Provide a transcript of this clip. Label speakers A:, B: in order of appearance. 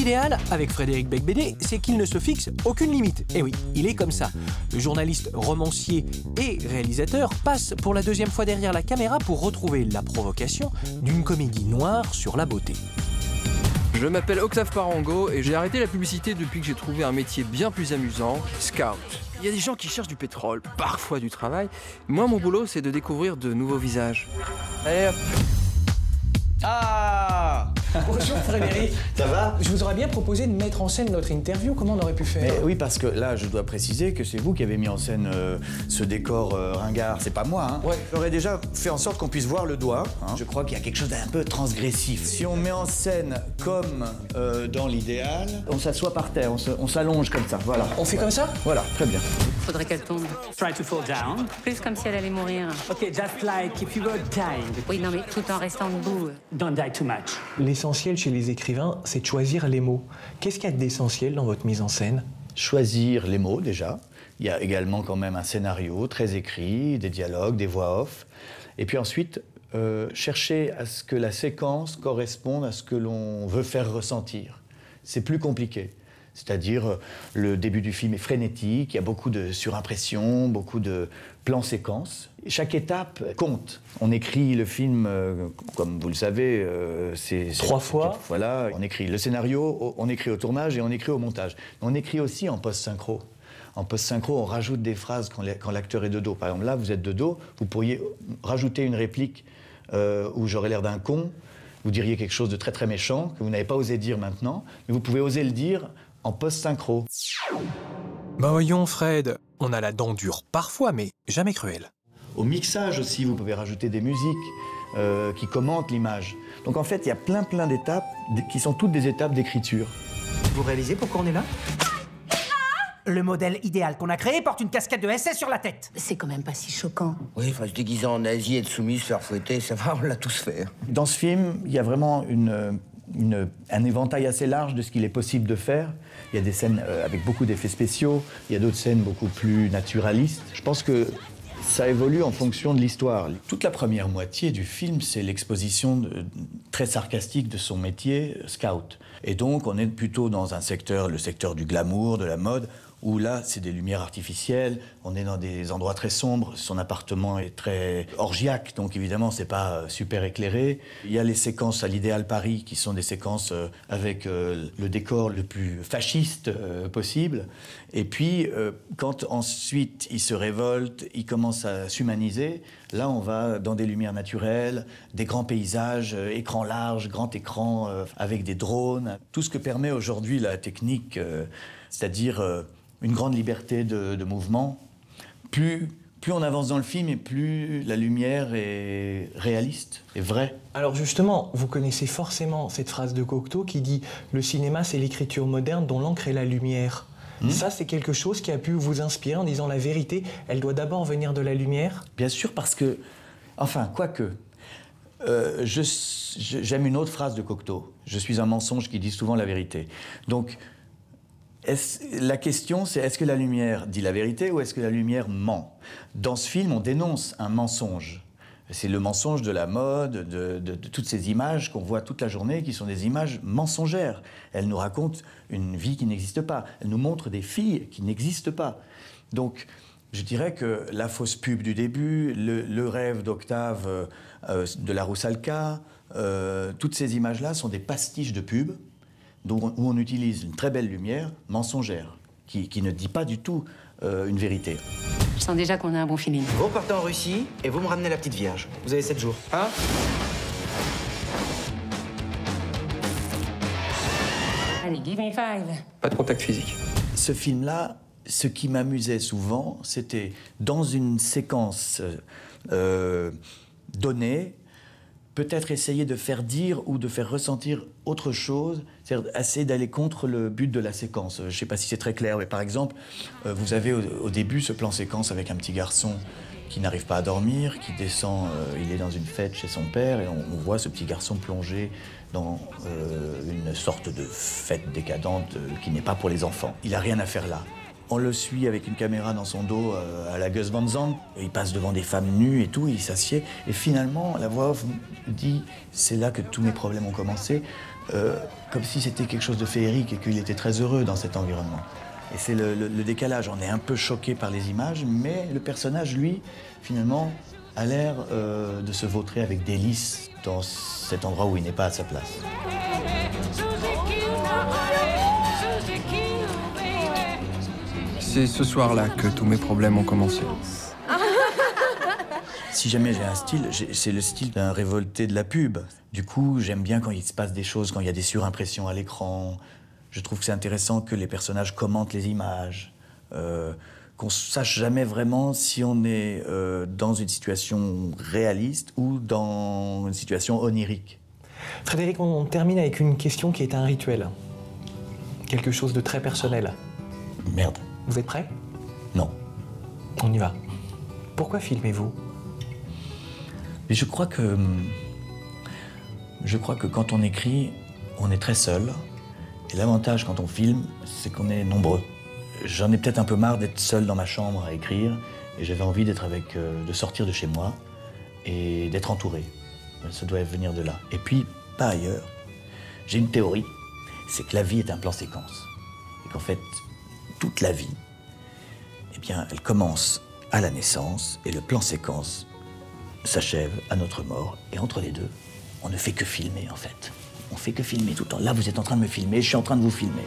A: L'idéal, avec Frédéric Becbédé, c'est qu'il ne se fixe aucune limite. Et oui, il est comme ça. Le journaliste, romancier et réalisateur passe pour la deuxième fois derrière la caméra pour retrouver la provocation d'une comédie noire sur la beauté.
B: Je m'appelle Octave Parango et j'ai arrêté la publicité depuis que j'ai trouvé un métier bien plus amusant, scout. Il y a des gens qui cherchent du pétrole, parfois du travail. Moi, mon boulot, c'est de découvrir de nouveaux visages. Allez, hop.
C: Ah!
D: Bonjour Frédéric.
C: Ça va?
D: Je vous aurais bien proposé de mettre en scène notre interview. Comment on aurait pu faire?
C: Oui, parce que là, je dois préciser que c'est vous qui avez mis en scène ce décor ringard. C'est pas moi, hein?
D: Ouais.
C: J'aurais déjà fait en sorte qu'on puisse voir le doigt. Hein. Je crois qu'il y a quelque chose d'un peu transgressif. Si on met en scène comme dans l'idéal, on s'assoit par terre, on s'allonge comme ça, voilà.
D: On fait comme ça?
C: Voilà, très bien.
E: Faudrait qu'elle tombe.
F: Try to fall down.
E: Plus comme si elle allait mourir.
F: Okay, just like if you were dying.
E: Oui, non, mais tout en restant debout.
F: Don't die too much.
D: L'essentiel chez les écrivains, c'est de choisir les mots. Qu'est-ce qu'il y a d'essentiel dans votre mise en scène?
C: Choisir les mots, déjà. Il y a également quand même un scénario très écrit, des dialogues, des voix off. Et puis ensuite, chercher à ce que la séquence corresponde à ce que l'on veut faire ressentir. C'est plus compliqué. C'est-à-dire, le début du film est frénétique, il y a beaucoup de surimpression, beaucoup de plans-séquences. Chaque étape compte. On écrit le film, comme vous le savez, c'est...
D: 3 fois.
C: Voilà, on écrit le scénario, on écrit au tournage et on écrit au montage. On écrit aussi en post-synchro. En post-synchro, on rajoute des phrases quand l'acteur est de dos. Par exemple, là, vous êtes de dos, vous pourriez rajouter une réplique où j'aurais l'air d'un con. Vous diriez quelque chose de très très méchant, que vous n'avez pas osé dire maintenant, mais vous pouvez oser le dire en post-synchro.
A: Bah voyons Fred, on a la dent dure parfois, mais jamais cruelle.
C: Au mixage aussi, vous pouvez rajouter des musiques qui commentent l'image. Donc en fait, il y a plein d'étapes qui sont toutes des étapes d'écriture.
G: Vous réalisez pourquoi on est là? Le modèle idéal qu'on a créé porte une casquette de SS sur la tête.
E: C'est quand même pas si choquant.
H: Oui, enfin, se déguiser en nazi, être soumis, se faire fouetter, ça va, on l'a tous fait.
C: Dans ce film, il y a vraiment un éventail assez large de ce qu'il est possible de faire. Il y a des scènes avec beaucoup d'effets spéciaux, il y a d'autres scènes beaucoup plus naturalistes. Je pense que ça évolue en fonction de l'histoire. Toute la première moitié du film, c'est l'exposition très sarcastique de son métier, scout. Et donc, on est plutôt dans un secteur, le secteur du glamour, de la mode, où là, c'est des lumières artificielles, on est dans des endroits très sombres, son appartement est très orgiaque, donc évidemment, c'est pas super éclairé. Il y a les séquences à l'Idéal Paris, qui sont des séquences avec le décor le plus fasciste possible. Et puis, quand ensuite il se révolte, il commence à s'humaniser, là, on va dans des lumières naturelles, des grands paysages, écran large, grand écran, avec des drones. Tout ce que permet aujourd'hui la technique, c'est-à-dire une grande liberté de mouvement. Plus on avance dans le film et plus la lumière est réaliste, est vraie.
D: Alors justement, vous connaissez forcément cette phrase de Cocteau qui dit « Le cinéma, c'est l'écriture moderne dont l'encre est la lumière ». Ça, c'est quelque chose qui a pu vous inspirer en disant la vérité, elle doit d'abord venir de la lumière?
C: Bien sûr, parce que... Enfin, quoique... j'aime une autre phrase de Cocteau. « Je suis un mensonge qui dit souvent la vérité ». Donc, la question, c'est est-ce que la lumière dit la vérité ou est-ce que la lumière ment? Dans ce film, on dénonce un mensonge. C'est le mensonge de la mode, de toutes ces images qu'on voit toute la journée, qui sont des images mensongères. Elles nous racontent une vie qui n'existe pas. Elles nous montrent des filles qui n'existent pas. Donc, je dirais que la fausse pub du début, le rêve d'Octave de la Roussalka, toutes ces images-là sont des pastiches de pub, où on utilise une très belle lumière mensongère, qui ne dit pas du tout une vérité.
E: Je sens déjà qu'on a un bon feeling.
G: Vous partez en Russie et vous me ramenez la petite Vierge. Vous avez 7 jours.
B: Hein?
E: Allez, give me 5.
B: Pas de contact physique.
C: Ce film-là, ce qui m'amusait souvent, c'était dans une séquence donnée, peut-être essayer de faire dire ou de faire ressentir autre chose, c'est-à-dire essayer d'aller contre le but de la séquence. Je ne sais pas si c'est très clair, mais par exemple, vous avez au début ce plan séquence avec un petit garçon qui n'arrive pas à dormir, qui descend, il est dans une fête chez son père, et on voit ce petit garçon plongé dans une sorte de fête décadente qui n'est pas pour les enfants. Il n'a rien à faire là. On le suit avec une caméra dans son dos à la Gus Van Sant. Il passe devant des femmes nues et tout, il s'assied. Et finalement, la voix off dit, c'est là que tous mes problèmes ont commencé. comme si c'était quelque chose de féerique et qu'il était très heureux dans cet environnement. Et c'est le décalage. On est un peu choqué par les images, mais le personnage, lui, finalement, a l'air de se vautrer avec délice dans cet endroit où il n'est pas à sa place.
B: C'est ce soir-là que tous mes problèmes ont commencé.
C: Si jamais j'ai un style, c'est le style d'un révolté de la pub. Du coup, j'aime bien quand il se passe des choses, quand il y a des surimpressions à l'écran. Je trouve que c'est intéressant que les personnages commentent les images, qu'on sache jamais vraiment si on est dans une situation réaliste ou dans une situation onirique.
D: Frédéric, on termine avec une question qui est un rituel. Quelque chose de très personnel.
C: Merde.
D: Vous êtes prêts?
C: Non.
D: On y va. Pourquoi filmez-vous?
C: Mais je crois que quand on écrit, on est très seul. Et l'avantage quand on filme, c'est qu'on est nombreux. J'en ai peut-être un peu marre d'être seul dans ma chambre à écrire. Et j'avais envie d'être de sortir de chez moi et d'être entouré. Ça doit venir de là. Et puis, par ailleurs, j'ai une théorie, c'est que la vie est un plan séquence. Et qu'en fait, toute la vie, eh bien, elle commence à la naissance et le plan séquence s'achève à notre mort. Et entre les deux, on ne fait que filmer, en fait. On fait que filmer tout le temps. Là, vous êtes en train de me filmer, je suis en train de vous filmer.